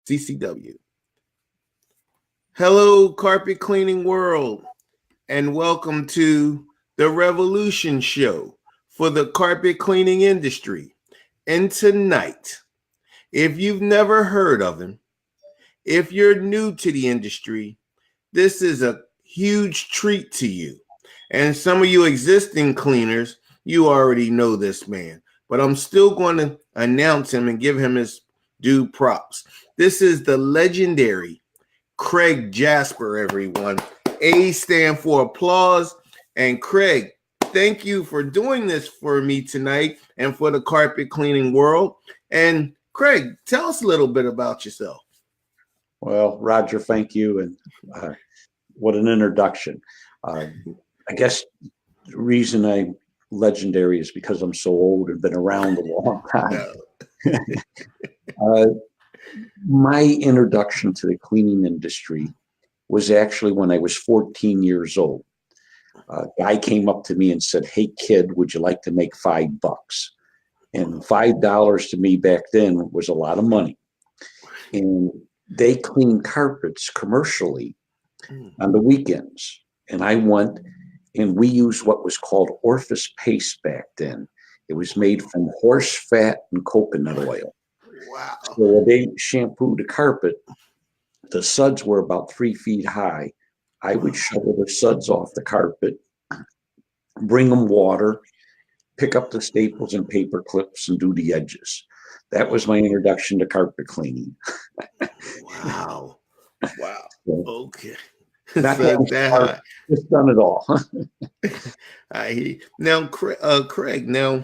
CCW. Hello, carpet cleaning world, and welcome to the Revolution Show for the carpet cleaning industry. And tonight, if you've never heard of him, if you're new to the industry, this is a huge treat to you. And some of you existing cleaners, you already know this man, but I'm still going to announce him and give him his due props. This is the legendary Craig Jasper, everyone. A stand for applause. And Craig, thank you for doing this for me tonight and for the carpet cleaning world. And Craig, tell us a little bit about yourself. Well, Roger, thank you. And what an introduction. I guess the reason I'm legendary is because I'm so old and been around a long time. My introduction to the cleaning industry was actually when I was 14 years old. A guy came up to me and said, "Hey, kid, would you like to make $5?" And $5 to me back then was a lot of money. And they cleaned carpets commercially on the weekends. And I went and we used what was called Orphis paste back then. It was made from horse fat and coconut oil. Wow. So when they shampooed the carpet, the suds were about 3 feet high. I would shovel the suds off the carpet, bring them water, pick up the staples and paper clips and do the edges. That was my introduction to carpet cleaning. Wow. Wow. Okay. Not that just done it all. Now, Craig, now,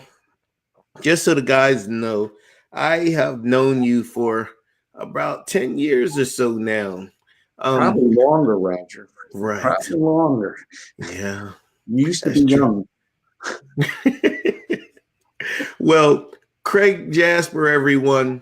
just so the guys know, I have known you for about 10 years or so now. Probably longer, Roger. Right. Probably longer. Yeah. You used to be young. Well, Craig Jasper, everyone,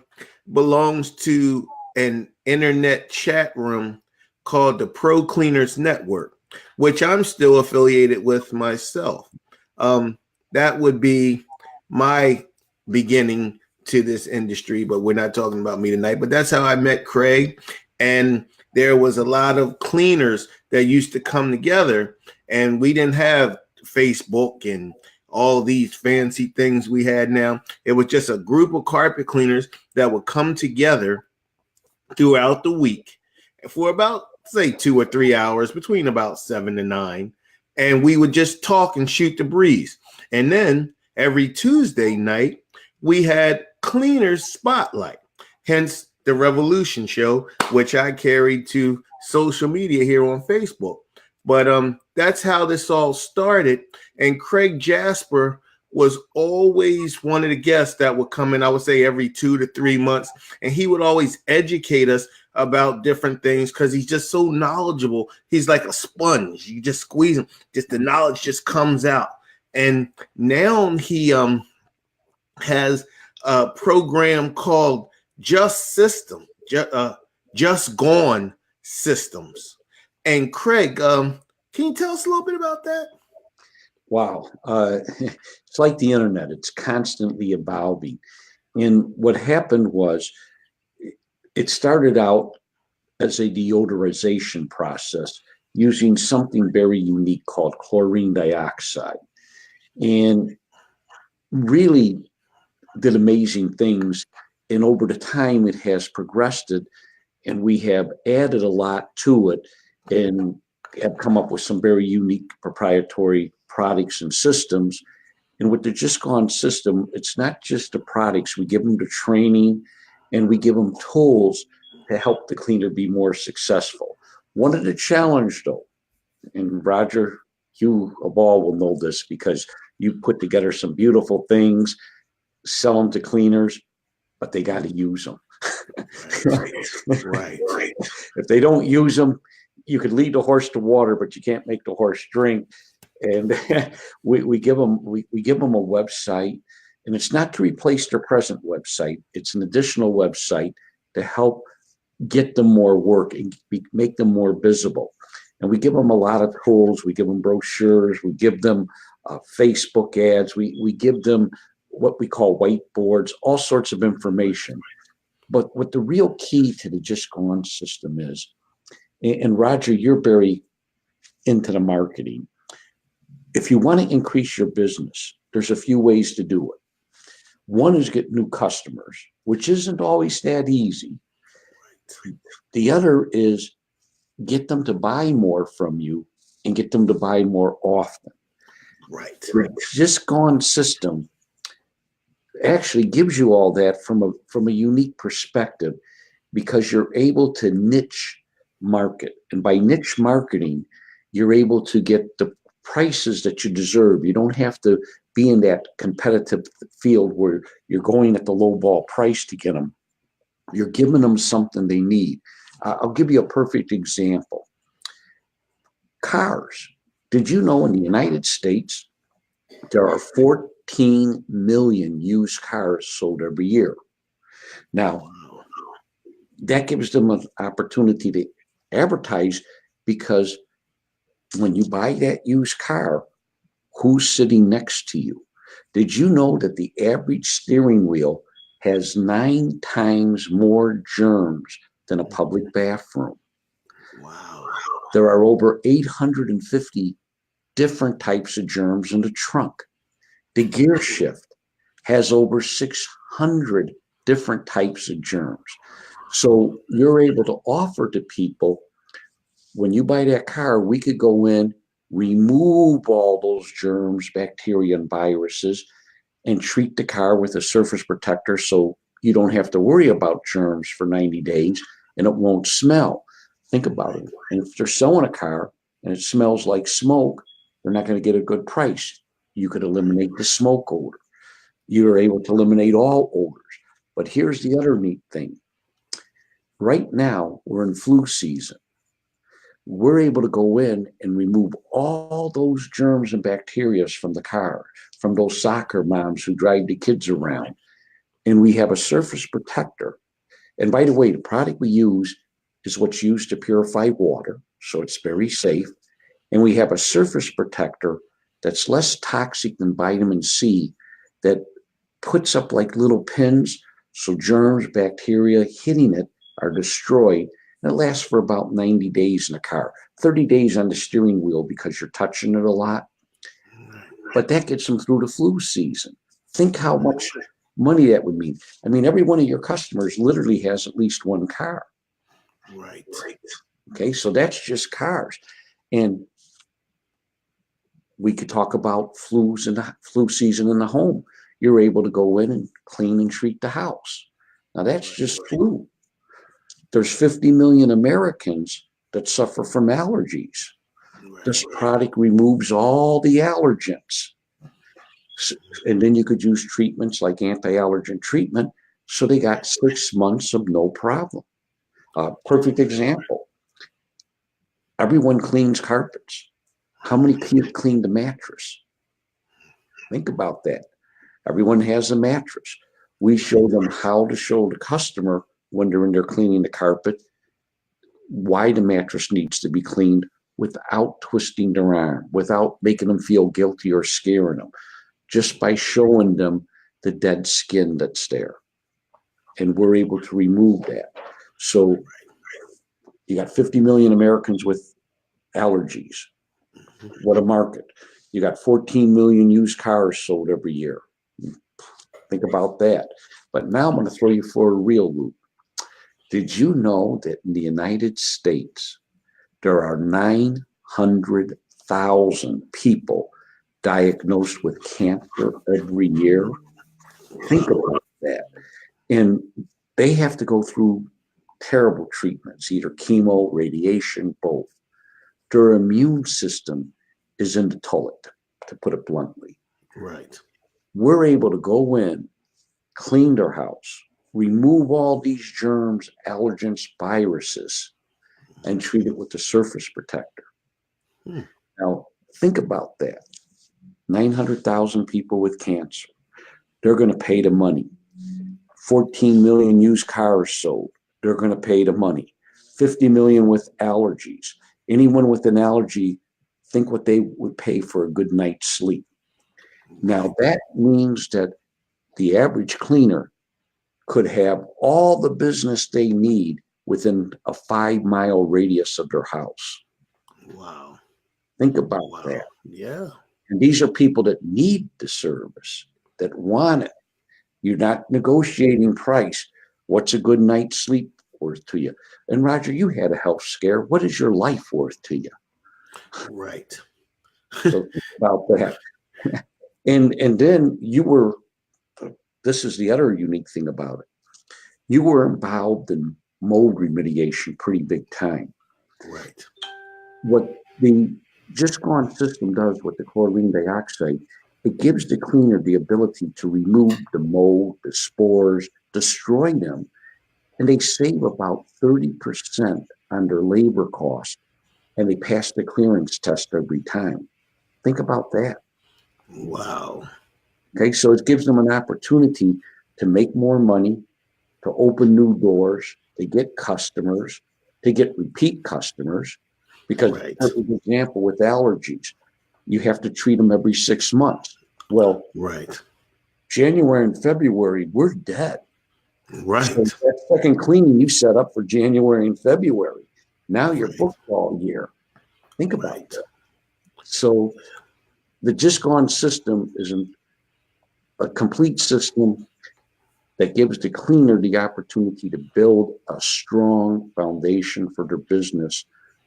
belongs to an internet chat room called the Pro Cleaners Network, which I'm still affiliated with myself. That would be my beginning to this industry, but we're not talking about me tonight. But that's how I met Craig. And there was a lot of cleaners that used to come together, and we didn't have Facebook and all these fancy things we had now. It was just a group of carpet cleaners that would come together throughout the week for about, say, 2 or 3 hours, between about 7 to 9. And we would just talk and shoot the breeze. And then every Tuesday night, we had Cleaners Spotlight, hence the Revolution Show, which I carried to social media here on Facebook. But that's how this all started. And Craig Jasper was always one of the guests that would come in, I would say, every 2 to 3 months. And he would always educate us about different things because he's just so knowledgeable. He's like a sponge. You just squeeze him, just the knowledge just comes out. And now he has a program called Just Gone Systems. And Craig, can you tell us a little bit about that? Wow. It's like the internet. It's constantly evolving. And what happened was it started out as a deodorization process using something very unique called chlorine dioxide. And really did amazing things. And over the time, it has progressed it, and we have added a lot to it and have come up with some very unique proprietary products and systems. And with the Just Gone system, it's not just the products. We give them the training and we give them tools to help the cleaner be more successful. One of the challenge, though, and Roger, you of all will know this because you put together some beautiful things, sell them to cleaners, but they got to use them. Right. If they don't use them, you could lead the horse to water, but you can't make the horse drink. And we give them a website, and it's not to replace their present website. It's an additional website to help get them more work and make them more visible. And we give them a lot of tools. We give them brochures. We give them Facebook ads. We give them what we call whiteboards, all sorts of information. But what the real key to the Just Gone system is, and Roger, you're very into the marketing. If you want to increase your business, there's a few ways to do it. One is get new customers, which isn't always that easy. The other is get them to buy more from you and get them to buy more often. Right. The Just Gone system actually gives you all that from a unique perspective, because you're able to niche market. And by niche marketing, you're able to get the prices that you deserve. You don't have to be in that competitive field where you're going at the low ball price to get them. You're giving them something they need. I'll give you a perfect example. Cars. Did you know in the United States, there are 14 million used cars sold every year? Now, that gives them an opportunity to advertise, because when you buy that used car, who's sitting next to you? Did you know that the average steering wheel has 9 times more germs than a public bathroom? Wow. There are over 850 different types of germs in the trunk. The gear shift has over 600 different types of germs. So you're able to offer to people, when you buy that car, we could go in, remove all those germs, bacteria, and viruses, and treat the car with a surface protector so you don't have to worry about germs for 90 days and it won't smell. Think about it. And if they're selling a car and it smells like smoke, they're not going to get a good price. You could eliminate the smoke odor. You're able to eliminate all odors. But here's the other neat thing. Right now, we're in flu season. We're able to go in and remove all those germs and bacteria from the car, from those soccer moms who drive the kids around. And we have a surface protector. And by the way, the product we use is what's used to purify water, so it's very safe. And we have a surface protector that's less toxic than vitamin C, that puts up like little pins, so germs, bacteria hitting it are destroyed. And it lasts for about 90 days in the car, 30 days on the steering wheel because you're touching it a lot. But that gets them through the flu season. Think how much money that would mean. I mean, every one of your customers literally has at least one car. Right. Okay, so that's just cars. And we could talk about flus in the flu season in the home. You're able to go in and clean and treat the house. Now that's just flu. There's 50 million Americans that suffer from allergies. This product removes all the allergens. And then you could use treatments like anti-allergen treatment. So they got 6 months of no problem. Perfect example. Everyone cleans carpets. How many people clean the mattress? Think about that. Everyone has a mattress. We show them how to show the customer when they're in there cleaning the carpet why the mattress needs to be cleaned without twisting their arm, without making them feel guilty or scaring them, just by showing them the dead skin that's there. And we're able to remove that. So you got 50 million Americans with allergies. What a market. You got 14 million used cars sold every year. Think about that. But now I'm going to throw you for a real loop. Did you know that in the United States, there are 900,000 people diagnosed with cancer every year? Think about that. And they have to go through terrible treatments, either chemo, radiation, both. Their immune system is in the toilet, to put it bluntly. Right. We're able to go in, clean their house, remove all these germs, allergens, viruses, and treat it with the surface protector. Now, think about that. 900,000 people with cancer. They're going to pay the money. 14 million used cars sold. They're going to pay the money. 50 million with allergies. Anyone with an allergy, think what they would pay for a good night's sleep. Now, that means that the average cleaner could have all the business they need within a 5-mile radius of their house. Wow. Think about Wow. that. Yeah. And these are people that need the service, that want it. You're not negotiating price. What's a good night's sleep worth to you? And Roger, you had a health scare. What is your life worth to you? Right. So think about that. And then you were, this is the other unique thing about it. You were involved in mold remediation pretty big time. Right. What the Just Gone system does with the chlorine dioxide, it gives the cleaner the ability to remove the mold, the spores, destroy them, and they save about 30% on their labor cost, and they pass the clearance test every time. Think about that. Wow. Okay, so it gives them an opportunity to make more money, to open new doors, to get customers, to get repeat customers. Because, Right. for example, with allergies, you have to treat them every 6 months. Well, Right. January and February, we're dead. Right. So that second cleaning you set up for January and February, now you're Right. booked all year. Think about Right. that. So the Just Gone system is a complete system that gives the cleaner the opportunity to build a strong foundation for their business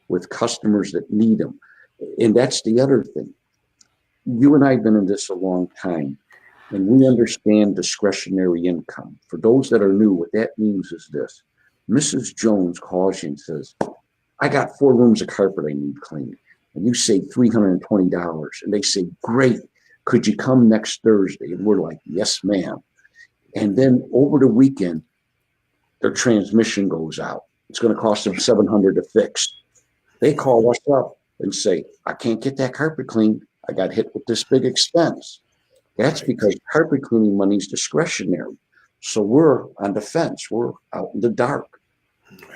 with customers that need them. And that's the other thing. You and I have been in this a long time, and we understand discretionary income. For those that are new, what that means is this. Mrs. Jones calls you and says, I got 4 rooms of carpet I need cleaned. And you say $320. And they say, great. Could you come next Thursday? And we're like, yes, ma'am. And then over the weekend, their transmission goes out. It's going to cost them $700 to fix. They call us up and say, I can't get that carpet cleaned. I got hit with this big expense. That's because carpet cleaning money is discretionary. So we're on the fence. We're out in the dark.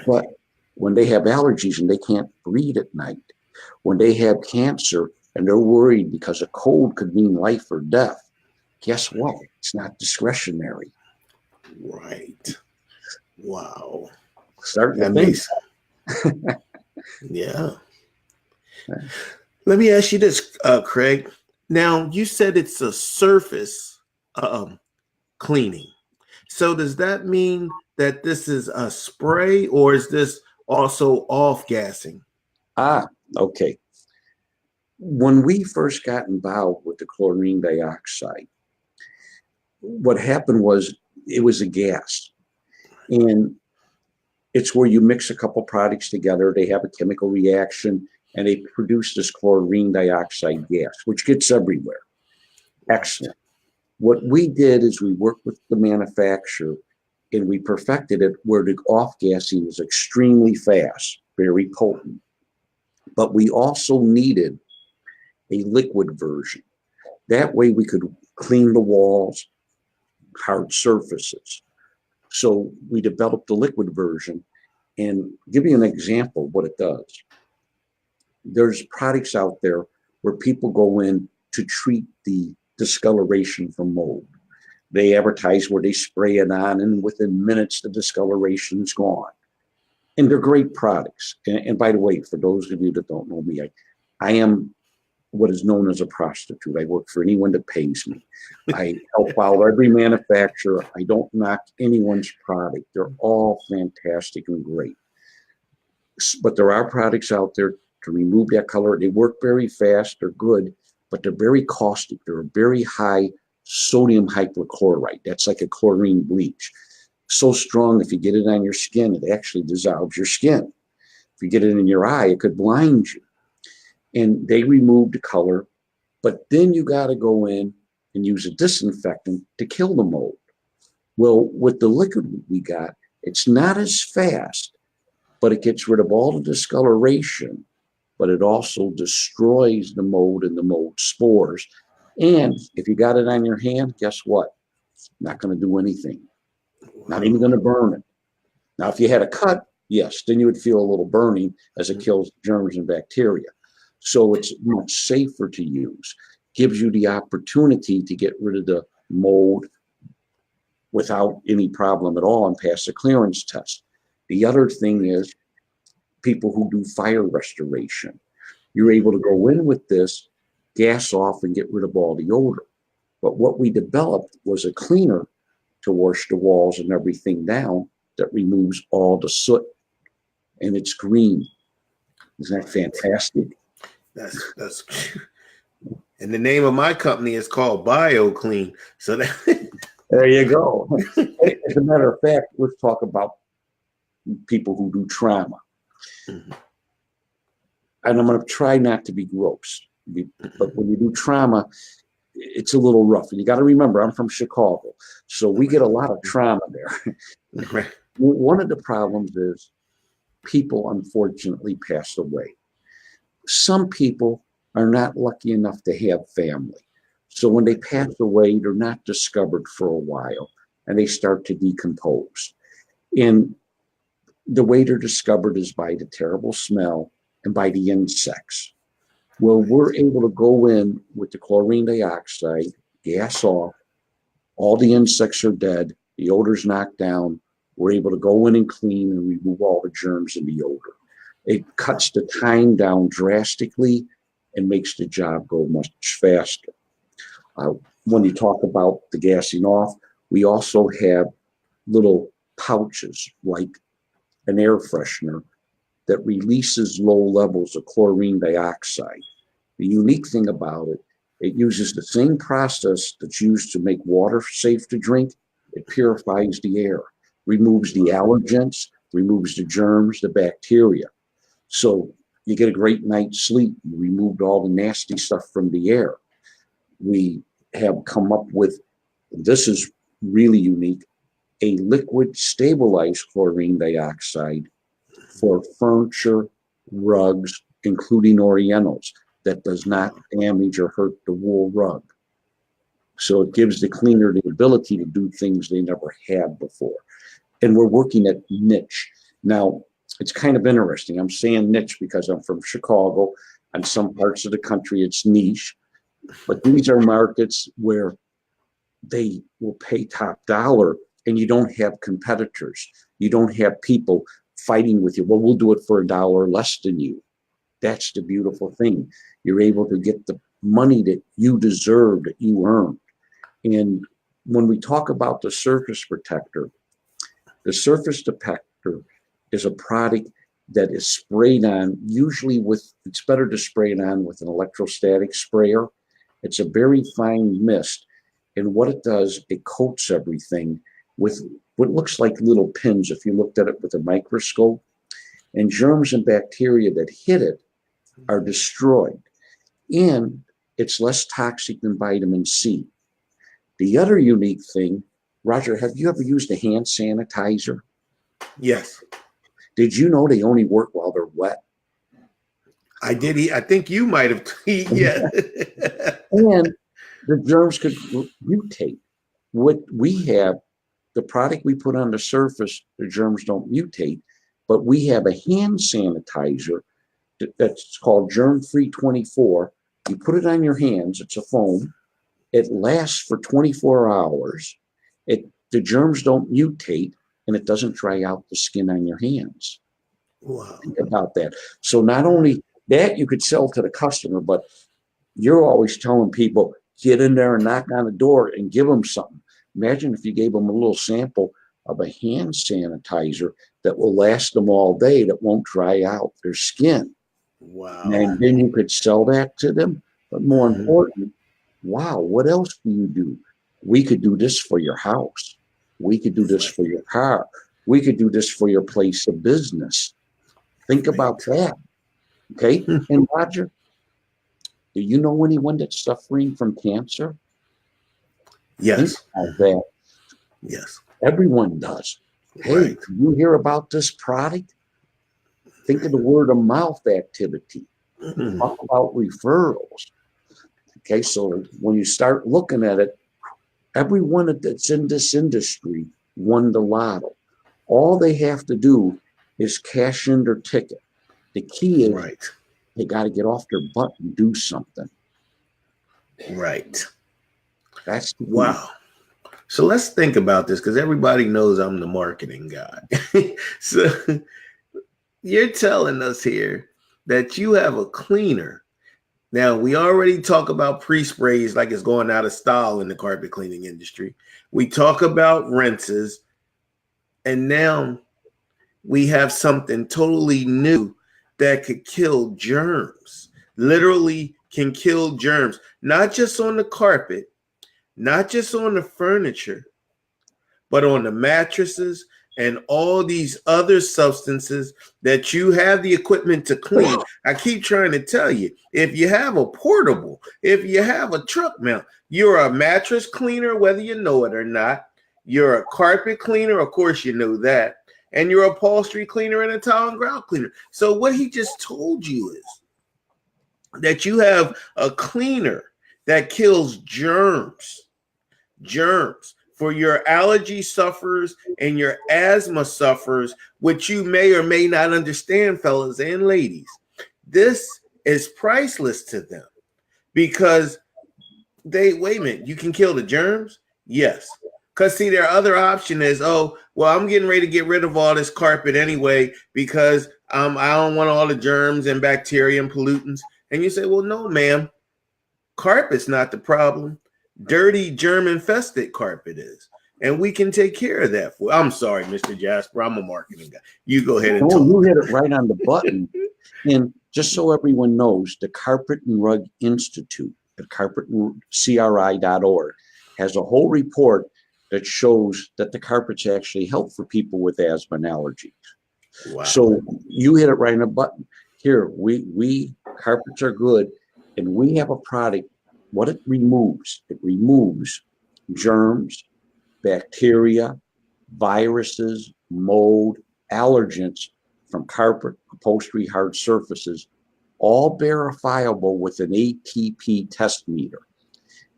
But when they have allergies and they can't breathe at night, when they have cancer and they're worried because a cold could mean life or death, guess what? It's not discretionary. Right. Wow. Start That makes. Yeah. Let me ask you this, Craig. Now, you said it's a surface cleaning. So does that mean that this is a spray, or is this also off-gassing? Okay. When we first got involved with the chlorine dioxide, what happened was it was a gas. And it's where you mix a couple products together, they have a chemical reaction, and they produce this chlorine dioxide gas, which gets everywhere. Excellent. What we did is we worked with the manufacturer and we perfected it where the off-gassing was extremely fast, very potent. But we also needed a liquid version. That way we could clean the walls, hard surfaces. So we developed the liquid version, and give you an example of what it does. There's products out there where people go in to treat the discoloration from mold. They advertise where they spray it on, and within minutes, the discoloration's gone. And they're great products. And by the way, for those of you that don't know me, I am what is known as a prostitute. I work for anyone that pays me. I help out every manufacturer. I don't knock anyone's product. They're all fantastic and great. But there are products out there to remove that color. They work very fast. They're good, but they're very caustic. They're a very high sodium hypochlorite. That's like a chlorine bleach. So strong, if you get it on your skin, it actually dissolves your skin. If you get it in your eye, it could blind you. And they remove the color, but then you got to go in and use a disinfectant to kill the mold. Well, with the liquid we got, it's not as fast, but it gets rid of all the discoloration, but it also destroys the mold and the mold spores. And if you got it on your hand, guess what? Not going to do anything. Not even going to burn it. Now, if you had a cut, yes, then you would feel a little burning as it kills germs and bacteria. So it's much safer to use. Gives you the opportunity to get rid of the mold, without any problem at all and pass the clearance test. The other thing is people who do fire restoration. You're able to go in with this, gas off, and get rid of all the odor. But what we developed was a cleaner to wash the walls and everything down that removes all the soot, and it's green. Isn't that fantastic? That's and the name of my company is called BioClean. So that there you go. As a matter of fact, let's talk about people who do trauma. Mm-hmm. And I'm going to try not to be gross, but when you do trauma, it's a little rough. And you got to remember, I'm from Chicago, so we get a lot of trauma there. One of the problems is people unfortunately pass away. Some people are not lucky enough to have family. So when they pass away, they're not discovered for a while and they start to decompose. And the way they're discovered is by the terrible smell and by the insects. Well, we're able to go in with the chlorine dioxide, gas off, all the insects are dead, the odor's knocked down. We're able to go in and clean and remove all the germs and the odor. It cuts the time down drastically and makes the job go much faster. When you talk about the gassing off, we also have little pouches like an air freshener that releases low levels of chlorine dioxide. The unique thing about it, it uses the same process that's used to make water safe to drink. It purifies the air, removes the allergens, removes the germs, the bacteria. So you get a great night's sleep. You removed all the nasty stuff from the air. We have come up with, this is really unique, a liquid stabilized chlorine dioxide for furniture, rugs, including orientals, that does not damage or hurt the wool rug. So it gives the cleaner the ability to do things they never had before. And we're working at niche. Now, it's kind of interesting. I'm saying niche because I'm from Chicago. In some parts of the country, it's niche. But these are markets where they will pay top dollar and you don't have competitors. You don't have people fighting with you. Well, we'll do it for $1 less than you. That's the beautiful thing. You're able to get the money that you deserve, that you earned. And when we talk about the surface protector is a product that is sprayed on, usually it's better to spray it on with an electrostatic sprayer. It's a very fine mist. And what it does, it coats everything with what looks like little pins if you looked at it with a microscope. And germs and bacteria that hit it are destroyed. And it's less toxic than vitamin C. The other unique thing, Roger, have you ever used a hand sanitizer? Yes. Did you know they only work while they're wet? I did. I think you might have. Yeah. And the germs could mutate. What we have, the product we put on the surface, the germs don't mutate, but we have a hand sanitizer that's called Germ-Free 24. You put it on your hands, it's a foam. It lasts for 24 hours. The germs don't mutate, and it doesn't dry out the skin on your hands. Wow. Think about that. So not only that you could sell to the customer, but you're always telling people, get in there and knock on the door and give them something. Imagine if you gave them a little sample of a hand sanitizer that will last them all day, that won't dry out their skin. Wow. And then you could sell that to them. But more important, wow, what else do you do? We could do this for your house. We could do this for your car. We could do this for your place of business. Think about that. Okay? And Roger, do you know anyone that's suffering from cancer? Yes. Think about that. Yes. Everyone does. Hey, do you hear about this product? Think of the word of mouth activity. Talk about referrals. Okay, so when you start looking at it, everyone that's in this industry won the lotto. All they have to do is cash in their ticket. The key is they got to get off their butt and do something. Right. That's the key. Wow. So let's think about this because everybody knows I'm the marketing guy. So you're telling us here that you have a cleaner. Now, we already talk about pre-sprays like it's going out of style in the carpet cleaning industry. We talk about rinses, and now we have something totally new that could kill germs. Literally can kill germs, not just on the carpet, not just on the furniture, but on the mattresses and all these other substances that you have the equipment to clean. I keep trying to tell you, if you have a portable, if you have a truck mount, you're a mattress cleaner, whether you know it or not. You're a carpet cleaner, of course you know that. And you're a upholstery cleaner and a tile and grout cleaner. So what he just told you is that you have a cleaner that kills germs for your allergy sufferers and your asthma sufferers, which you may or may not understand, fellas and ladies. This is priceless to them because wait a minute, you can kill the germs? Yes. Because see, their other option is, oh, well, I'm getting ready to get rid of all this carpet anyway because I don't want all the germs and bacteria and pollutants. And you say, well, no, ma'am, carpet's not the problem. Dirty, germ-infested carpet is. And we can take care of that for. I'm sorry, Mr. Jasper. I'm a marketing guy. You go ahead and talk. You hit it right on the button. And just so everyone knows, the Carpet and Rug Institute at carpetandcri.org has a whole report that shows that the carpets actually help for people with asthma and allergies. Wow. So you hit it right on the button. Here, we carpets are good, and we have a product. What it removes germs, bacteria, viruses, mold, allergens from carpet, upholstery, hard surfaces, all verifiable with an ATP test meter.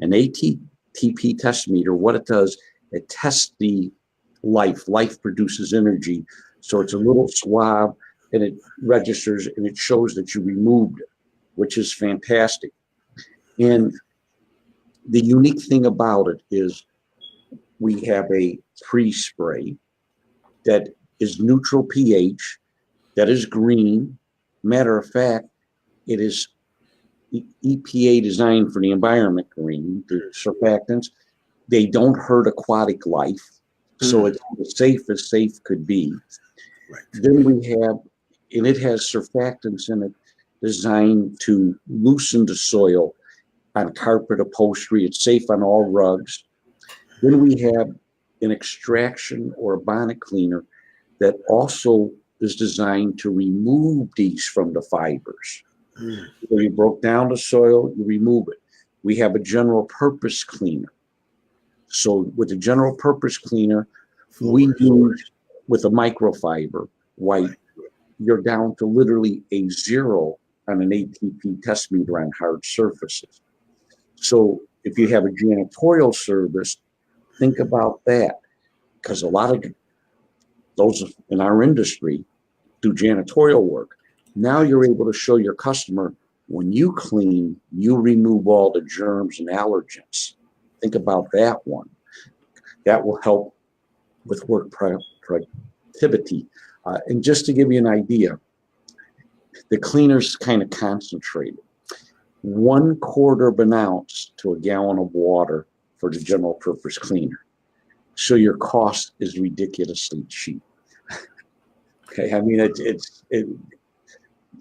An ATP test meter, what it does, it tests the life. Life produces energy. So it's a little swab and it registers and it shows that you removed it, which is fantastic. And the unique thing about it is we have a pre-spray that is neutral pH, that is green. Matter of fact, it is EPA designed for the environment green. The surfactants, they don't hurt aquatic life. So it's as safe could be. Right. Then we have, and it has surfactants in it designed to loosen the soil on carpet, upholstery. It's safe on all rugs. Then we have an extraction or a bonnet cleaner that also is designed to remove these from the fibers. So you broke down the soil, you remove it. We have a general purpose cleaner. So with the general purpose cleaner, we use with a microfiber white, you're down to literally a 0 on an ATP test meter on hard surfaces. So if you have a janitorial service, think about that, because a lot of those in our industry do janitorial work. Now you're able to show your customer, when you clean, you remove all the germs and allergens. Think about that one. That will help with work productivity. And just to give you an idea, the cleaner's kind of concentrated. 1/4 of an ounce to a gallon of water for the general purpose cleaner. So your cost is ridiculously cheap. Okay, I mean,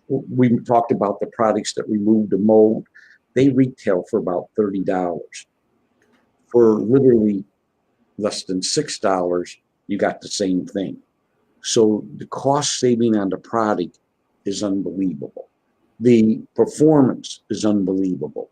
we talked about the products that remove the mold. They retail for about $30. For literally less than $6, you got the same thing. So the cost saving on the product is unbelievable. The performance is unbelievable.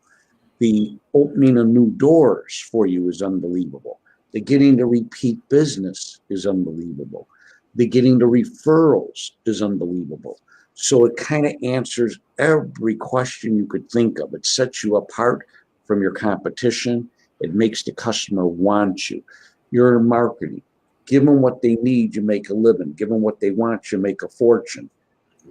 The opening of new doors for you is unbelievable. The getting to repeat business is unbelievable. The getting the referrals is unbelievable. So it kind of answers every question you could think of. It sets you apart from your competition. It makes the customer want you. You're in marketing. Give them what they need, you make a living. Give them what they want, you make a fortune.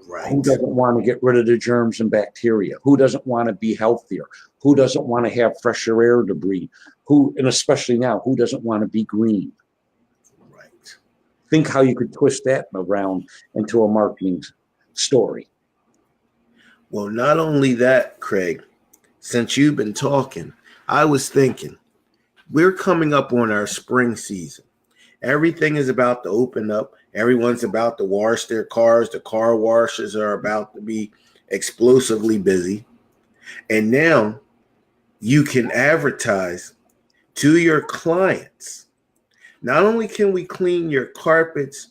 Who Right. doesn't want to get rid of the germs and bacteria? Who doesn't want to be healthier? Who doesn't want to have fresher air to breathe? Who, and especially now, who doesn't want to be green? Right. Think how you could twist that around into a marketing story. Well, not only that, Craig, since you've been talking, I was thinking we're coming up on our spring season. Everything is about to open up. Everyone's about to wash their cars. The car washes are about to be explosively busy. And now you can advertise to your clients. Not only can we clean your carpets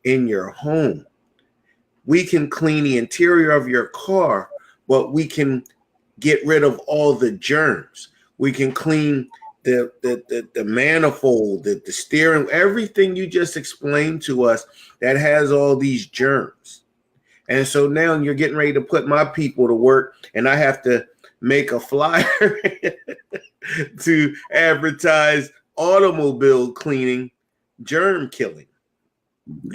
in your home, we can clean the interior of your car, but we can get rid of all the germs. We can clean the manifold, the steering, everything you just explained to us that has all these germs. And so now you're getting ready to put my people to work, and I have to make a flyer to advertise automobile cleaning, germ killing.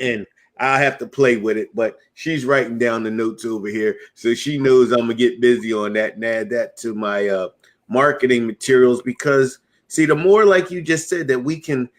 And I have to play with it, but she's writing down the notes over here, so she knows I'm gonna get busy on that and add that to my marketing materials. Because see, the more, like you just said, that we can,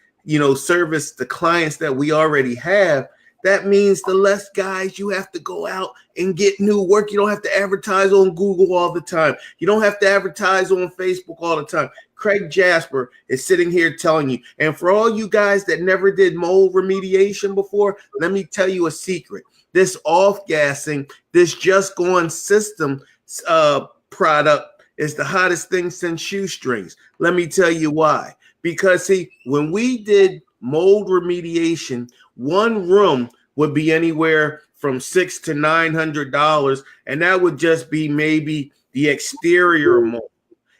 service the clients that we already have, that means the less guys you have to go out and get new work. You don't have to advertise on Google all the time. You don't have to advertise on Facebook all the time. Craig Jasper is sitting here telling you. And for all you guys that never did mold remediation before, let me tell you a secret. This off-gassing, this Just Gone system product is the hottest thing since shoestrings. Let me tell you why. Because, see, when we did mold remediation, one room would be anywhere from $600 to $900, and that would just be maybe the exterior mold.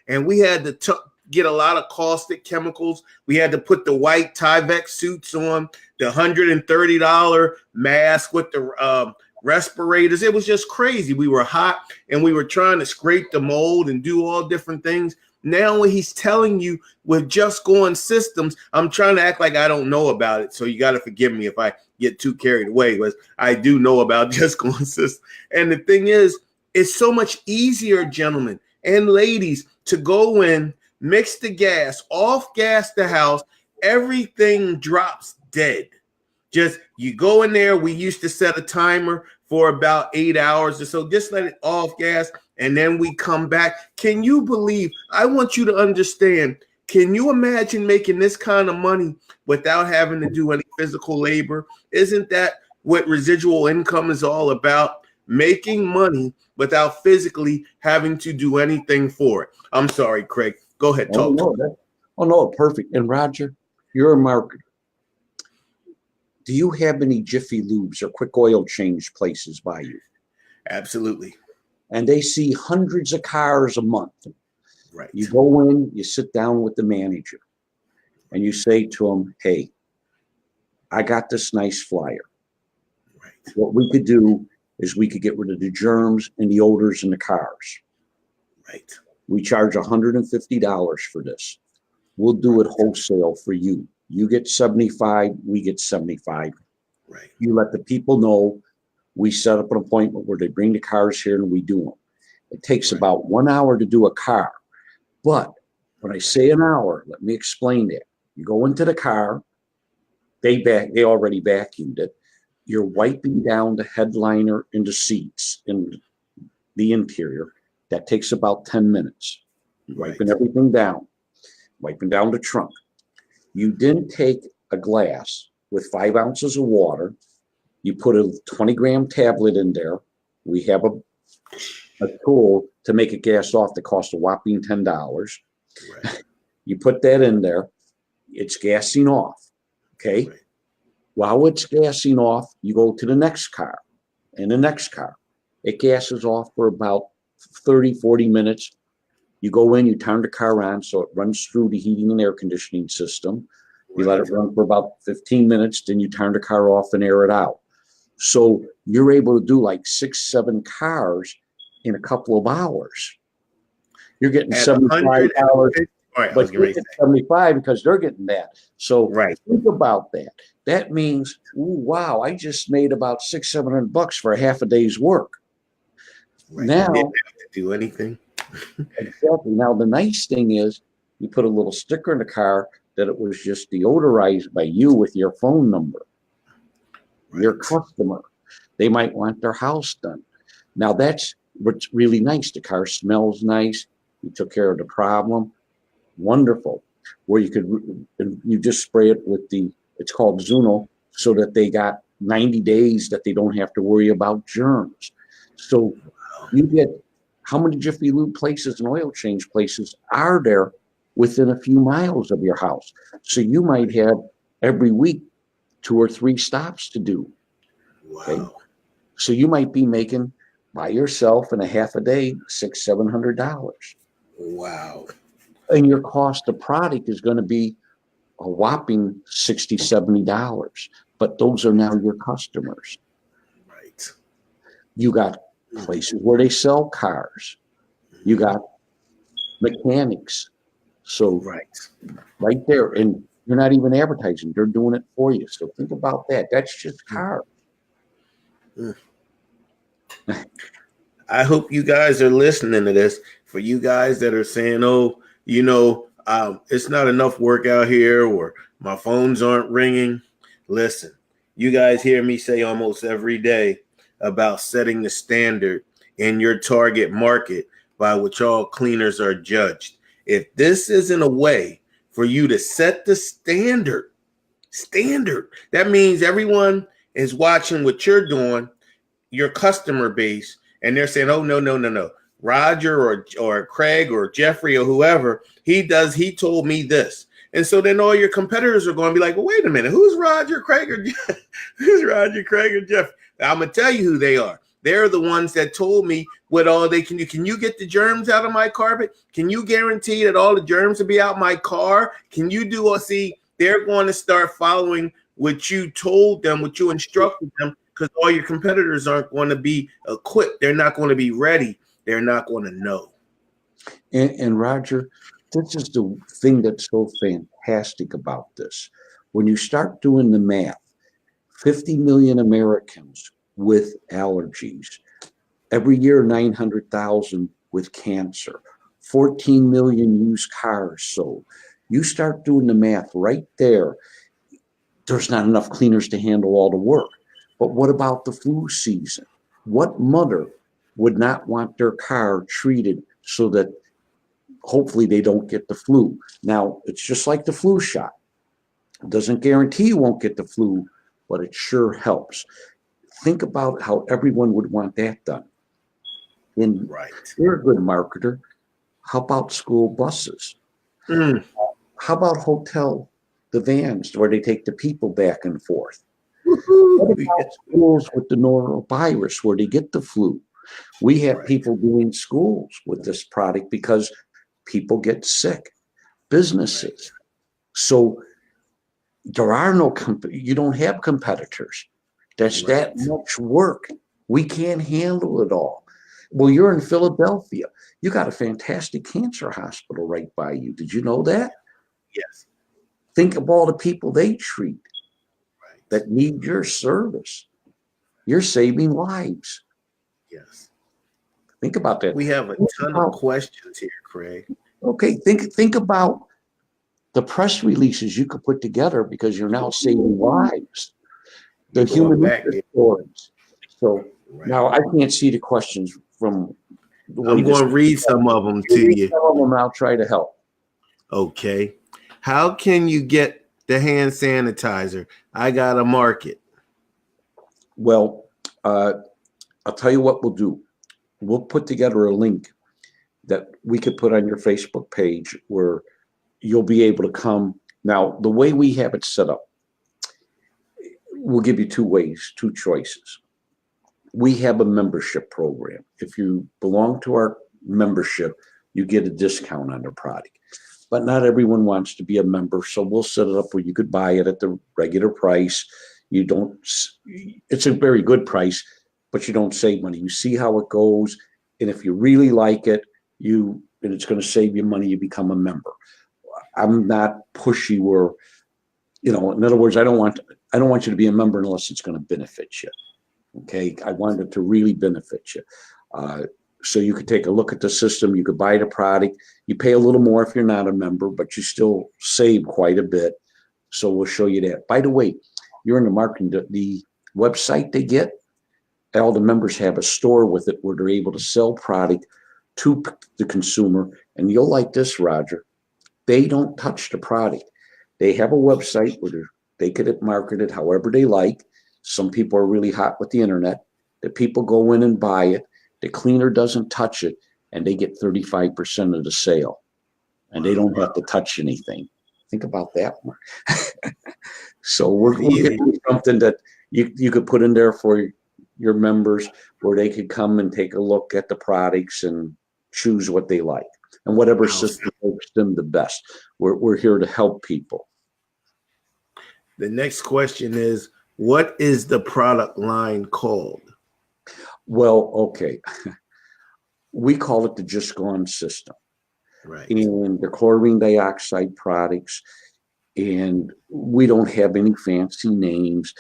And we had to get a lot of caustic chemicals. We had to put the white Tyvek suits on, the $130 mask with the respirators. It was just crazy. We were hot, and we were trying to scrape the mold and do all different things. Now when he's telling you with Just Gone systems, I'm trying to act like I don't know about it. So you got to forgive me if I get too carried away, because I do know about Just Gone systems. And the thing is, it's so much easier, gentlemen and ladies, to go in, mix the gas, off gas the house, everything drops dead. Just you go in there. We used to set a timer for about 8 hours or so. Just let it off gas, and then we come back. Can you believe? I want you to understand. Can you imagine making this kind of money without having to do any physical labor? Isn't that what residual income is all about? Making money without physically having to do anything for it. I'm sorry, Craig. Go ahead, talk. No, perfect. And Roger, you're a marketer. Do you have any Jiffy Lubes or quick oil change places by you? Absolutely. And they see hundreds of cars a month. Right. You go in, you sit down with the manager, and you say to him, hey, I got this nice flyer. Right. What we could do is we could get rid of the germs and the odors in the cars. Right. We charge $150 for this. We'll do it wholesale for you. You get 75, we get 75. Right. You let the people know. We set up an appointment where they bring the cars here and we do them. It takes about 1 hour to do a car. But when I say an hour, let me explain that. You go into the car, they already vacuumed it. You're wiping down the headliner and the seats in the interior. That takes about 10 minutes. Wiping everything down, wiping down the trunk. You then take a glass with 5 ounces of water. You put a 20-gram tablet in there. We have a tool to make it gas off that costs a whopping $10. Right. You put that in there. It's gassing off. Okay. Right. While it's gassing off, you go to the next car and the next car. It gasses off for about 30, 40 minutes. You go in, you turn the car on so it runs through the heating and air conditioning system. You let it run for about 15 minutes, then you turn the car off and air it out. So you're able to do like 6, 7 cars in a couple of hours. You're getting $75, but you're getting 75 because they're getting that. So think about that. That means, ooh, wow, I just made about $600-700 for a half a day's work. Right. You didn't Now, have to do anything. exactly. Now, the nice thing is you put a little sticker in the car that it was just deodorized by you with your phone number, your Right. customer. They might want their house done. Now, that's what's really nice. The car smells nice. You took care of the problem. Wonderful. Where you just spray it with it's called Zuno, so that they got 90 days that they don't have to worry about germs. So you get, how many Jiffy Lube places and oil change places are there within a few miles of your house? So you might have every week 2 or 3 stops to do. Okay. Wow. So you might be making by yourself in a half a day $600-700. Wow. And your cost of product is going to be a whopping $60-70. But those are now your customers. Right. You got places where they sell cars. You got mechanics. So right there, and you're not even advertising, they're doing it for you. So think about that. That's just cars. I hope you guys are listening to this. For you guys that are saying, oh, it's not enough work out here, or my phones aren't ringing. Listen, you guys hear me say almost every day about setting the standard in your target market by which all cleaners are judged. If this isn't a way for you to set the standard, that means everyone is watching what you're doing, your customer base, and they're saying, oh, no. Roger or Craig or Jeffrey or whoever, he told me this. And so then all your competitors are going to be like, well, wait a minute, who's Roger, Craig, or who's Roger, Craig, or Jeff? I'm going to tell you who they are. They're the ones that told me what all they can do. Can you get the germs out of my carpet? Can you guarantee that all the germs will be out my car? Can you do see, they're going to start following what you told them, what you instructed them, because all your competitors aren't going to be equipped. They're not going to be ready. They're not going to know. And Roger, this is the thing that's so fantastic about this. When you start doing the math, 50 million Americans with allergies, every year 900,000 with cancer, 14 million used cars sold. You start doing the math right there, there's not enough cleaners to handle all the work. But what about the flu season? What mother would not want their car treated so that hopefully they don't get the flu? Now, it's just like the flu shot. It doesn't guarantee you won't get the flu, but it sure helps. Think about how everyone would want that done. And you're a good marketer. How about school buses? How about the vans where they take the people back and forth? What about schools with the norovirus where they get the flu? We have people doing schools with this product because people get sick, businesses. So there are you don't have competitors. That's that much work. We can't handle it all. Well, you're in Philadelphia. You got a fantastic cancer hospital right by you. Did you know that? Yes. Think of all the people they treat that need your service. You're saving lives. Yes. Think about that. We have a ton of questions here, Craig. Okay, think about the press releases you could put together because you're now saving lives. The human interest stories. So now I can't see the questions from the way I'm going to read some of them to you. Some of them I'll try to help. Okay. How can you get the hand sanitizer? I got a market. Well, I'll tell you what we'll do. We'll put together a link that we could put on your Facebook page where you'll be able to come. Now, the way we have it set up, we'll give you two choices. We have a membership program. If you belong to our membership, you get a discount on the product. But not everyone wants to be a member, so we'll set it up where you could buy it at the regular price. It's a very good price, but you don't save money. You see how it goes, and if you really like it, and it's going to save you money, you become a member. I'm not pushy where in other words, I don't want you to be a member unless it's going to benefit you. Okay, I want it to really benefit you. So you could take a look at the system. You could buy the product. You pay a little more if you're not a member, but you still save quite a bit. So we'll show you that. By the way, you're in the marketing, the website they get, all the members have a store with it where they're able to sell product to the consumer. And you'll like this, Roger. They don't touch the product. They have a website where they could market it however they like. Some people are really hot with the internet. The people go in and buy it. The cleaner doesn't touch it, and they get 35% of the sale. And they don't have to touch anything. Think about that one. So we're getting something that you could put in there for your members where they could come and take a look at the products and choose what they like and whatever system works them the best. We're here to help people. The next question is, what is the product line called? Well, okay. We call it the Just Gone system. Right. And the chlorine dioxide products. And we don't have any fancy names.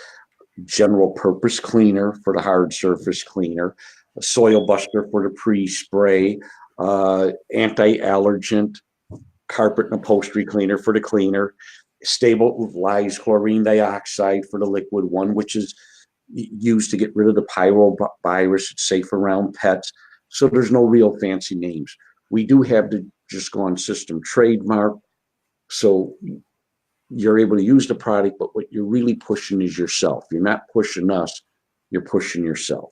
General purpose cleaner for the hard surface cleaner, a soil buster for the pre-spray, anti-allergent, carpet and upholstery cleaner for the cleaner, stabilized chlorine dioxide for the liquid one, which is used to get rid of the pyrovirus. It's safe around pets. So there's no real fancy names. We do have the Just Gone system trademark. So you're able to use the product, but what you're really pushing is yourself. You're not pushing us, you're pushing yourself.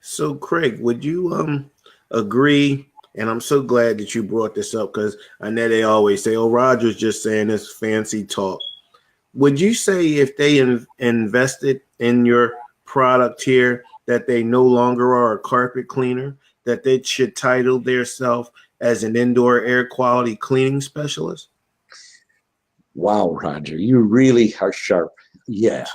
So Craig, would you agree? And I'm so glad that you brought this up because I know they always say, oh, Roger's just saying this fancy talk. Would you say if they invested in your product here that they no longer are a carpet cleaner, that they should title themselves as an indoor air quality cleaning specialist? Wow, Roger, you really are sharp. Yeah.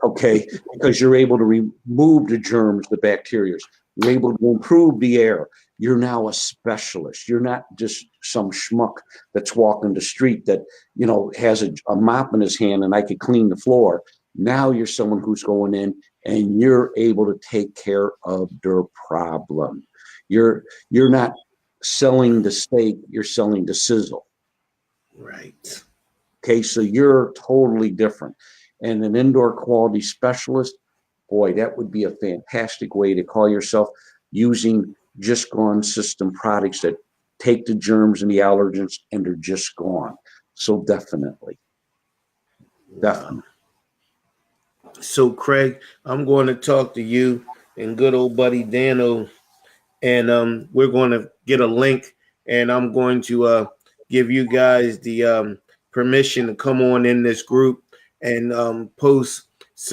Okay. Because you're able to remove the germs, the bacteria. You're able to improve the air. You're now a specialist. You're not just some schmuck that's walking the street that, has a mop in his hand and I could clean the floor. Now you're someone who's going in and you're able to take care of their problem. You're not selling the steak, you're selling the sizzle. Right. Okay, so you're totally different. And an indoor quality specialist, boy, that would be a fantastic way to call yourself, using Just Gone system products that take the germs and the allergens and they're just gone. So definitely. Definitely. So Craig, I'm going to talk to you and good old buddy Dano, and we're going to get a link, and I'm going to give you guys the permission to come on in this group and post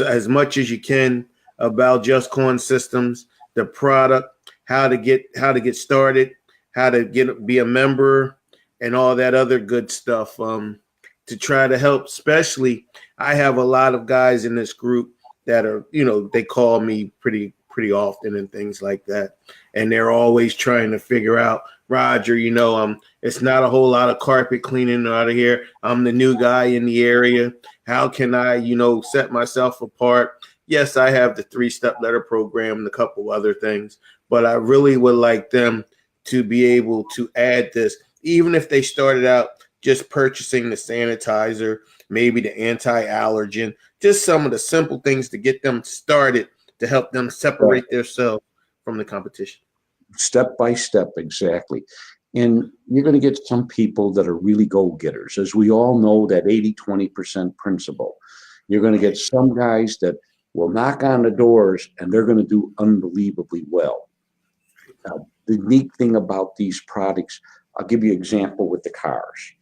as much as you can about Just Corn Systems, the product, how to get started, how to be a member, and all that other good stuff to try to help. Especially, I have a lot of guys in this group that are, they call me pretty often and things like that, and they're always trying to figure out, Roger, it's not a whole lot of carpet cleaning out of here. I'm the new guy in the area. How can I, set myself apart? Yes, I have the 3-step letter program and a couple other things, but I really would like them to be able to add this, even if they started out just purchasing the sanitizer, maybe the anti-allergen, just some of the simple things to get them started to help them separate themselves from the competition. Step by step, exactly. And you're going to get some people that are really go-getters. As we all know, that 80-20% principle. You're going to get some guys that will knock on the doors and they're going to do unbelievably well. Now, the neat thing about these products, I'll give you an example with the cars.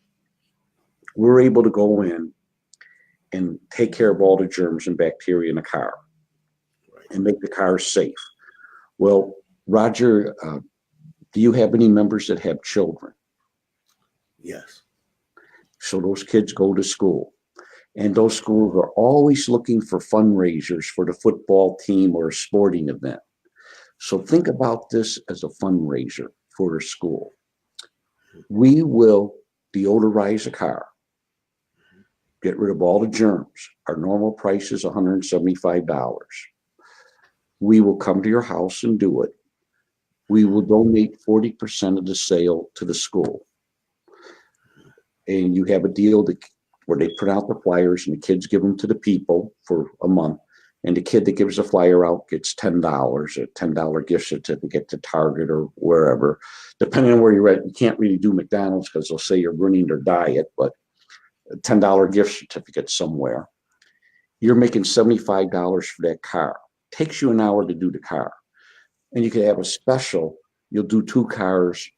We're able to go in and take care of all the germs and bacteria in a car and make the car safe. Well, Roger, do you have any members that have children? Yes. So those kids go to school, and those schools are always looking for fundraisers for the football team or a sporting event. So think about this as a fundraiser for a school. We will deodorize a car. get rid of all the germs. Our normal price is $175. We will come to your house and do it. We will donate 40% of the sale to the school. And you have a deal where they print out the flyers and the kids give them to the people for a month. And the kid that gives the flyer out gets $10, a $10 gift certificate to Target or wherever. Depending on where you're at, you can't really do McDonald's because they'll say you're ruining their diet, but a $10 gift certificate somewhere. You're making $75 for that car. Takes you an hour to do the car. And you could have a special. You'll do 2 cars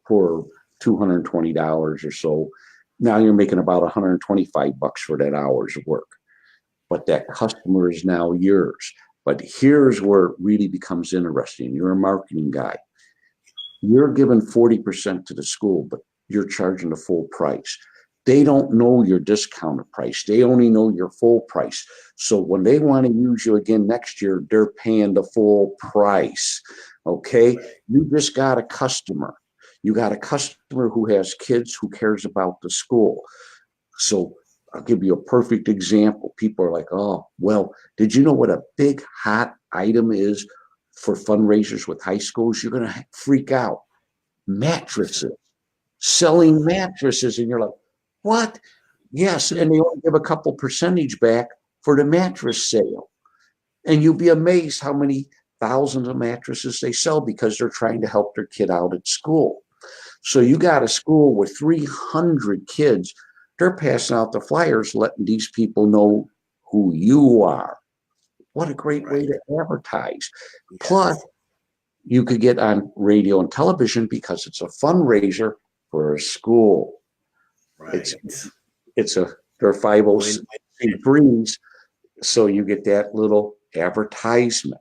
for $220 or so. Now you're making about $125 for that hours of work. But that customer is now yours. But here's where it really becomes interesting. You're a marketing guy. You're giving 40% to the school, but you're charging the full price. They don't know your discounted price. They only know your full price. So when they want to use you again next year, they're paying the full price. Okay? You just got a customer. You got a customer who has kids, who cares about the school. So I'll give you a perfect example. People are like, oh, well, did you know what a big hot item is for fundraisers with high schools? You're going to freak out. Mattresses. Selling mattresses. And you're like, what? Yes. And they only give a couple percentage back for the mattress sale. And you'll be amazed how many thousands of mattresses they sell because they're trying to help their kid out at school. So you got a school with 300 kids. They're passing out the flyers, letting these people know who you are. What a great way to advertise. Yes. Plus, you could get on radio and television because it's a fundraiser for a school. Right. They're 501(c)(3s, so you get that little advertisement.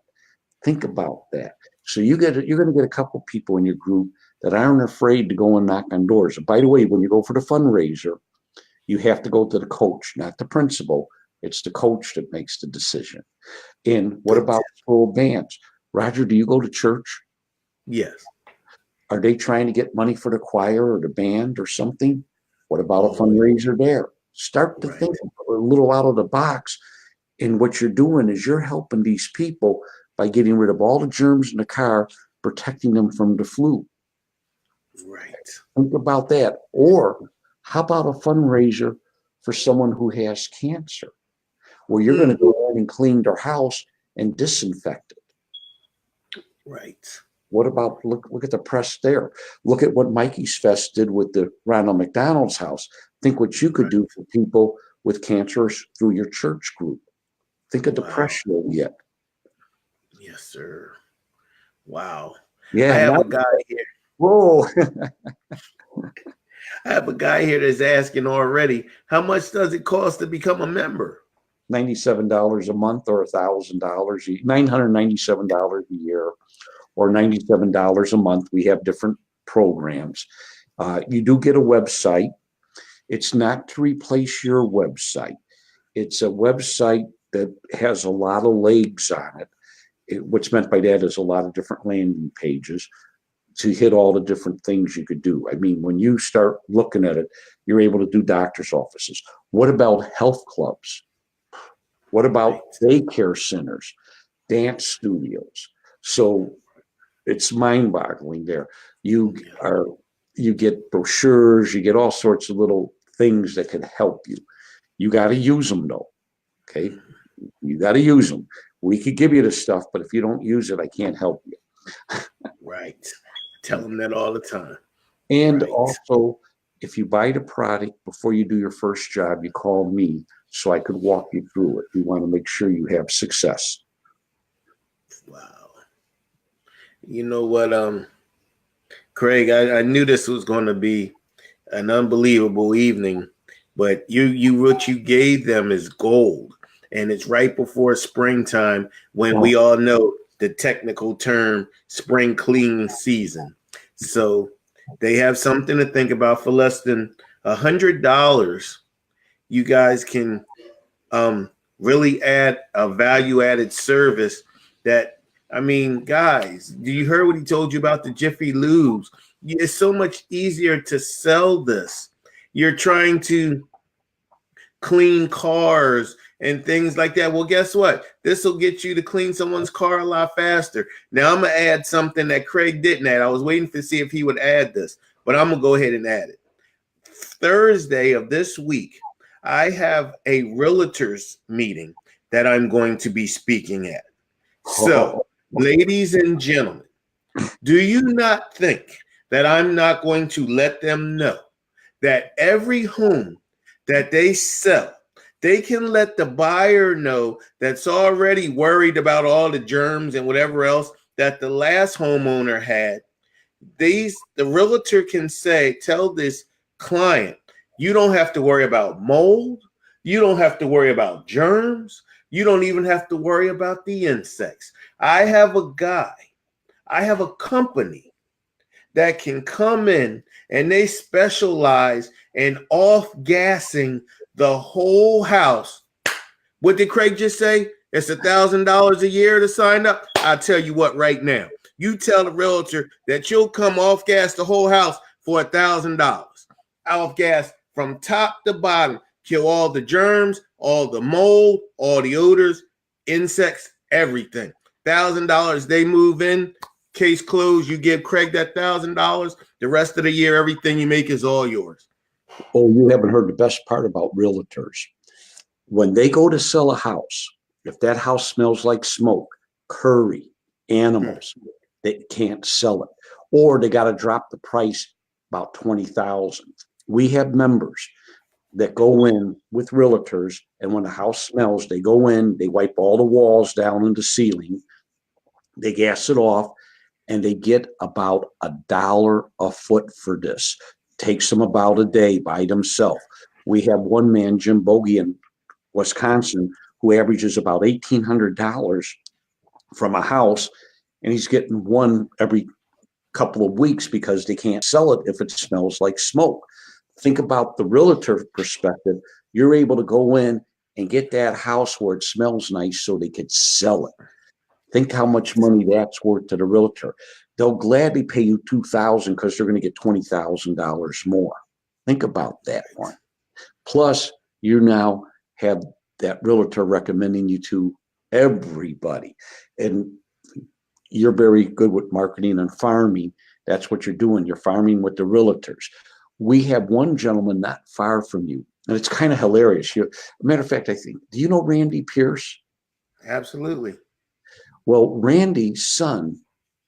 Think about that. So you're going to get a couple people in your group that aren't afraid to go and knock on doors. And by the way, when you go for the fundraiser, you have to go to the coach, not the principal. It's the coach that makes the decision. And what about school bands? Roger, do you go to church? Yes. Are they trying to get money for the choir or the band or something? What about a fundraiser there? Start to think a little out of the box. And what you're doing is you're helping these people by getting rid of all the germs in the car, protecting them from the flu. Right. Think about that. Or how about a fundraiser for someone who has cancer, where you're going to go in and clean their house and disinfect it? Right. What about, look at the press there. Look at what Mikey's Fest did with the Ronald McDonald's house. Think what you could do for people with cancer through your church group. Think of the press you'll get. Yes, sir. Wow. Yeah. I have a guy here. Whoa. I have a guy here that's asking already, how much does it cost to become a member? $97 a month or $1,000, $997 a year, or $97 a month. We have different programs. You do get a website. It's not to replace your website. It's a website that has a lot of legs on it. What's meant by that is a lot of different landing pages to hit all the different things you could do. I mean, when you start looking at it, you're able to do doctor's offices. What about health clubs? What about daycare centers, dance studios? So it's mind-boggling there. You get brochures, you get all sorts of little things that can help you. You got to use them though. Okay. You got to use them. We could give you the stuff, but if you don't use it, I can't help you. Right. Tell them that all the time. And also, if you buy the product before you do your first job, you call me so I could walk you through it. We want to make sure you have success. Wow. You know what, Craig, I knew this was going to be an unbelievable evening, but what you gave them is gold. And it's right before springtime when we all know the technical term spring cleaning season. So they have something to think about. For less than $100, you guys can really add a value-added service that, I mean, guys, do you hear what he told you about the Jiffy Lubes? It's so much easier to sell this. You're trying to clean cars and things like that. Well, guess what? This will get you to clean someone's car a lot faster. Now I'm gonna add something that Craig didn't add. I was waiting to see if he would add this, but I'm gonna go ahead and add it. Thursday of this week, I have a realtors meeting that I'm going to be speaking at. So, ladies and gentlemen, do you not think that I'm not going to let them know that every home that they sell, they can let the buyer know that's already worried about all the germs and whatever else that the last homeowner had? The realtor can tell this client, you don't have to worry about mold. You don't have to worry about germs. You don't even have to worry about the insects. I have a company that can come in and they specialize in off-gassing the whole house. What did Craig just say? It's $1,000 a year to sign up. I'll tell you what right now. You tell the realtor that you'll come off-gas the whole house for $1,000. Off-gas from top to bottom. Kill all the germs, all the mold, all the odors, insects, everything. $1,000, they move in. Case closed. You give Craig that $1,000. The rest of the year, everything you make is all yours. Oh, you haven't heard the best part about realtors. When they go to sell a house, if that house smells like smoke, curry, animals, they can't sell it. Or they got to drop the price about $20,000. We have members that go in with realtors, and when the house smells, they go in, they wipe all the walls down and the ceiling, they gas it off, and they get about $1 a foot for this. Takes them about a day by themselves. We have one man, Jim Bogey in Wisconsin, who averages about $1,800 from a house, and he's getting one every couple of weeks because they can't sell it if it smells like smoke. Think about the realtor perspective. You're able to go in and get that house where it smells nice so they could sell it. Think how much money that's worth to the realtor. They'll gladly pay you $2,000 because they're going to get $20,000 more. Think about that one. Plus, you now have that realtor recommending you to everybody. And you're very good with marketing and farming. That's what you're doing. You're farming with the realtors. We have one gentleman not far from you, and it's kind of hilarious. Matter of fact, I think, do you know Randy Pierce? Absolutely. Well, Randy's son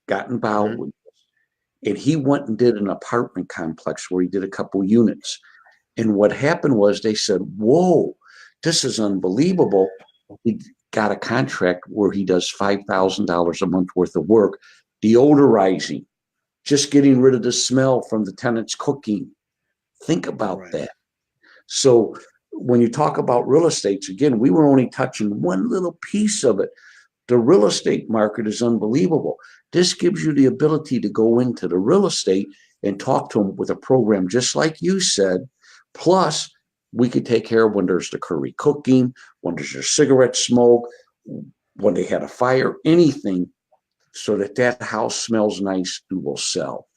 got involved with this, and he went and did an apartment complex where he did a couple units. And what happened was they said, whoa, this is unbelievable. He got a contract where he does $5,000 a month worth of work, deodorizing, just getting rid of the smell from the tenants cooking. Think about that. So when you talk about real estate, again, we were only touching one little piece of it. The real estate market is unbelievable. This gives you the ability to go into the real estate and talk to them with a program just like you said. Plus, we could take care of when there's the curry cooking, when there's a cigarette smoke, when they had a fire, anything, so that house smells nice and will sell.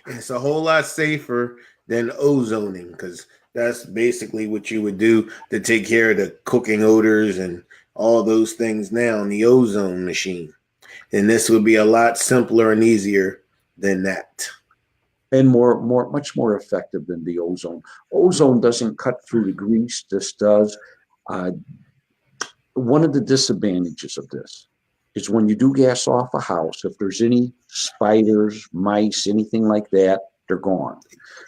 It's a whole lot safer than ozoning, because that's basically what you would do to take care of the cooking odors and all those things now in the ozone machine. And this would be a lot simpler and easier than that. And much more effective than the ozone. Ozone doesn't cut through the grease. This does. One of the disadvantages of this is when you do gas off a house, if there's any spiders, mice, anything like that, they're gone.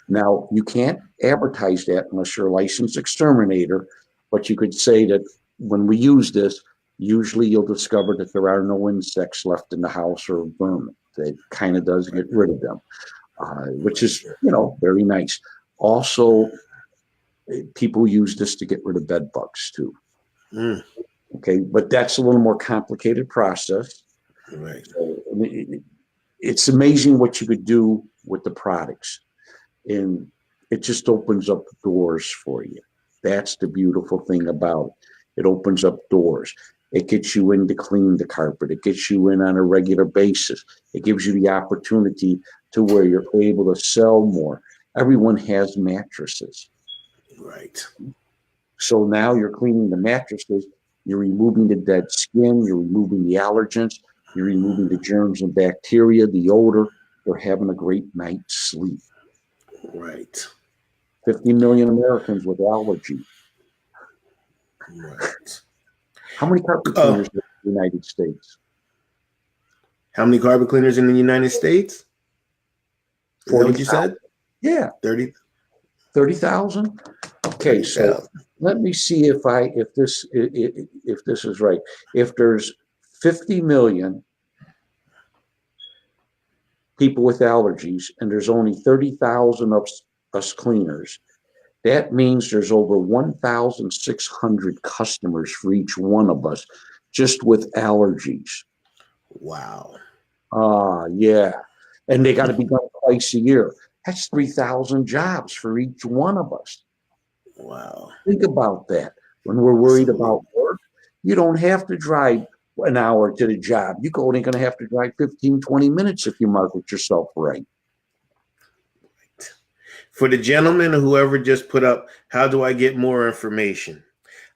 Now, you can't advertise that unless you're a licensed exterminator, but you could say that when we use this, usually you'll discover that there are no insects left in the house or vermin. It kind of does get rid of them, which is, very nice. Also, people use this to get rid of bed bugs too. Okay, but that's a little more complicated process. Right. So, it's amazing what you could do with the products, and it just opens up doors for you. That's the beautiful thing about it. It opens up doors. It gets you in to clean the carpet. It gets you in on a regular basis. It gives you the opportunity to where you're able to sell more. Everyone has mattresses. Right. So now you're cleaning the mattresses, you're removing the dead skin, you're removing the allergens, you're removing the germs and bacteria, the odor. They're having a great night's sleep. Right. 50 million Americans with allergies. Right. How many carpet cleaners in the United States? How many carpet cleaners in the United States? Is that what you 40,000. said? Yeah. 30. 30,000. Okay, so let me see if this is right. If there's 50 million people with allergies and there's only 30,000 of us cleaners, that means there's over 1,600 customers for each one of us just with allergies. Wow. Yeah. And they got to be done twice a year. That's 3,000 jobs for each one of us. Wow. Think about that. When we're worried about work, you don't have to drive an hour to the job. You're only going to have to drive 15, 20 minutes if you market yourself right. For the gentleman or whoever just put up, how do I get more information?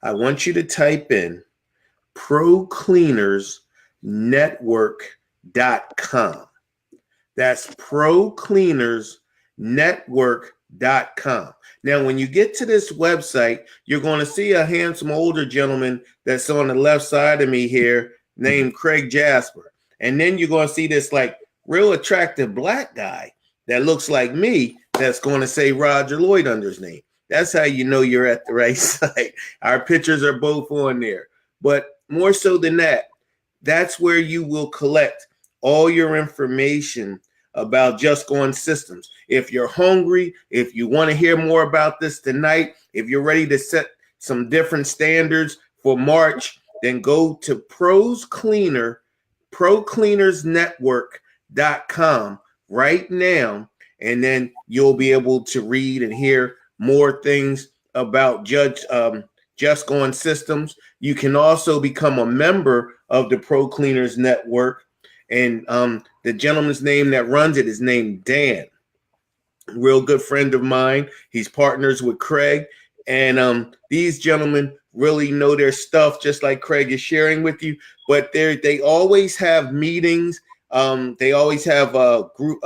I want you to type in procleanersnetwork.com. That's procleanersnetwork.com. Now, when you get to this website, you're going to see a handsome older gentleman that's on the left side of me here named Craig Jasper. And then you're going to see this like real attractive black guy that looks like me that's going to say Roger Lloyd under his name. That's how you know you're at the right site. Our pictures are both on there. But more so than that, that's where you will collect all your information about Just Going Systems. If you're hungry, if you want to hear more about this tonight, if you're ready to set some different standards for March, then go to procleanersnetwork.com right now, and then you'll be able to read and hear more things about Just Going Systems. You can also become a member of the Pro Cleaners Network. And the gentleman's name that runs it is named Dan. Real good friend of mine. He's partners with Craig. And these gentlemen really know their stuff, just like Craig is sharing with you. But they always have meetings. They always have a group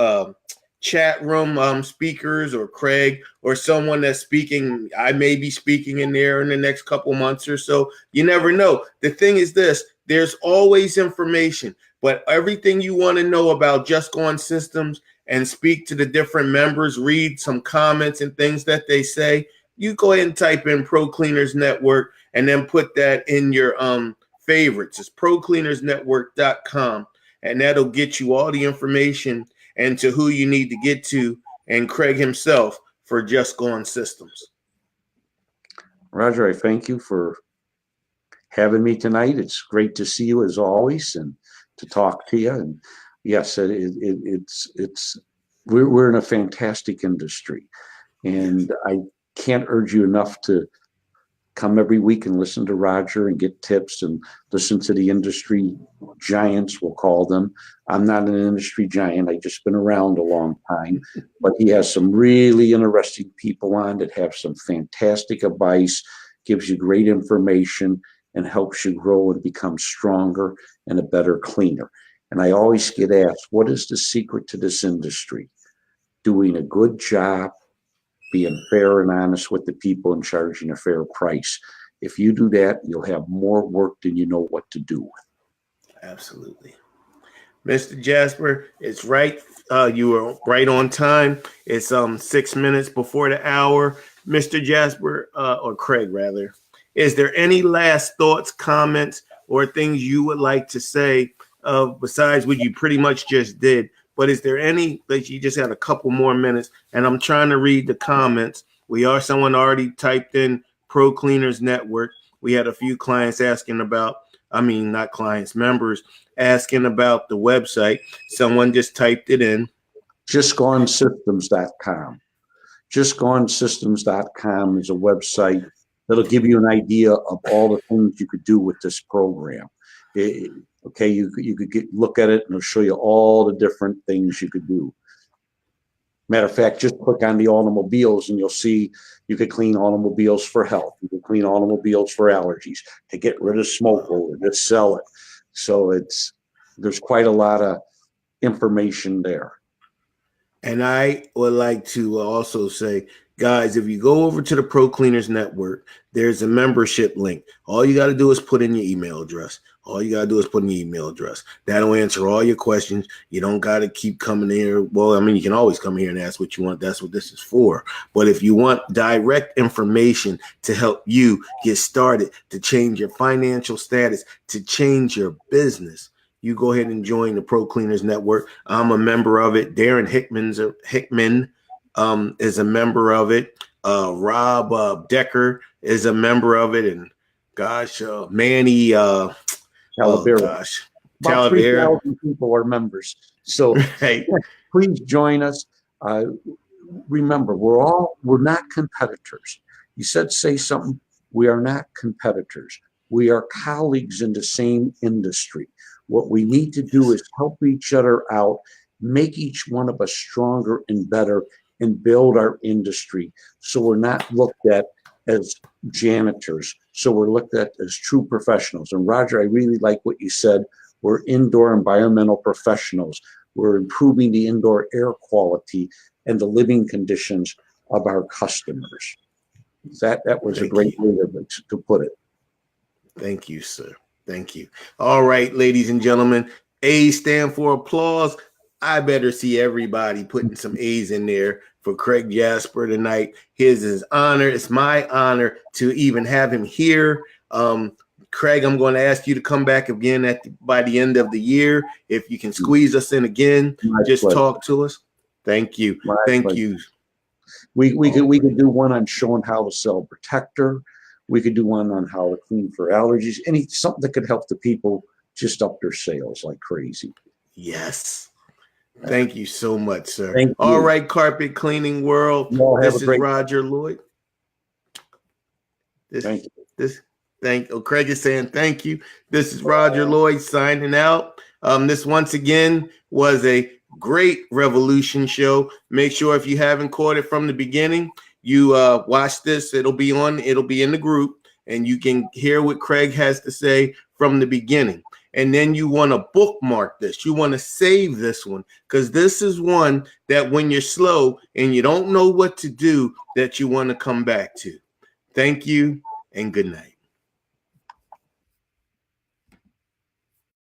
chat room speakers, or Craig or someone that's speaking. I may be speaking in there in the next couple months or so. You never know. The thing is this, there's always information, but everything you want to know about Just Going Systems and speak to the different members, read some comments and things that they say, you go ahead and type in Pro Cleaners Network and then put that in your favorites. It's procleanersnetwork.com, and that'll get you all the information and to who you need to get to, and Craig himself for Just Going Systems. Roger, I thank you for having me tonight. It's great to see you as always and to talk to you. And yes, we're in a fantastic industry, and I can't urge you enough to come every week and listen to Roger and get tips and listen to the industry giants, we'll call them. I'm not an industry giant. I've just been around a long time, but he has some really interesting people on that have some fantastic advice, gives you great information, and helps you grow and become stronger and a better cleaner. And I always get asked, what is the secret to this industry? Doing a good job, being fair and honest with the people, and charging a fair price. If you do that, you'll have more work than you know what to do with. Absolutely. Mr. Jasper, it's right. You were right on time. It's 6 minutes before the hour. Mr. Jasper, or Craig rather, is there any last thoughts, comments, or things you would like to say besides what you pretty much just did? But is there any that you just had a couple more minutes? And I'm trying to read the comments. Someone already typed in Pro Cleaners Network. We had a few clients asking about, not clients, members asking about the website. Someone just typed it in. JustGoneSystems.com. JustGoneSystems.com is a website that'll give you an idea of all the things you could do with this program. Okay, you could look at it and it'll show you all the different things you could do. Matter of fact, just click on the automobiles and you'll see you could clean automobiles for health. You can clean automobiles for allergies, to get rid of smoke or to sell it. So there's quite a lot of information there. And I would like to also say, guys, if you go over to the Pro Cleaners Network, there's a membership link. All you got to do is put in your email address. All you got to do is put in your email address. That'll answer all your questions. You don't got to keep coming here. Well, I mean, you can always come here and ask what you want. That's what this is for. But if you want direct information to help you get started, to change your financial status, to change your business, you go ahead and join the Pro Cleaners Network. I'm a member of it. Darren Hickman is a member of it. Rob Decker is a member of it. And gosh, Manny Talavera. About 3,000 people are members. So right. Please join us. Remember, we're not competitors. You said say something. We are not competitors. We are colleagues in the same industry. What we need to do is help each other out, make each one of us stronger and better, and build our industry. So we're not looked at as janitors. So we're looked at as true professionals. And Roger, I really like what you said. We're indoor environmental professionals. We're improving the indoor air quality and the living conditions of our customers. That was a great way to put it. Thank you, sir. Thank you. All right, ladies and gentlemen, A's stand for applause. I better see everybody putting some A's in there for Craig Jasper tonight. His honor. It's my honor to even have him here. Craig, I'm going to ask you to come back again by the end of the year. If you can squeeze us in again, just talk to us. Thank you. Thank you. We could do one on showing how to sell Protector. We could do one on how to clean for allergies. Something that could help the people just up their sales like crazy. Yes. Thank you so much, sir. Thank you. All right, carpet cleaning world. This is Roger Lloyd. Thank you. Craig is saying thank you. This is Roger Lloyd signing out. This once again was a great Revolution show. Make sure if you haven't caught it from the beginning, you watch this. It'll be in the group, and you can hear what Craig has to say from the beginning. And then you want to bookmark this. You want to save this one, because this is one that when you're slow and you don't know what to do, that you want to come back to. Thank you and good night.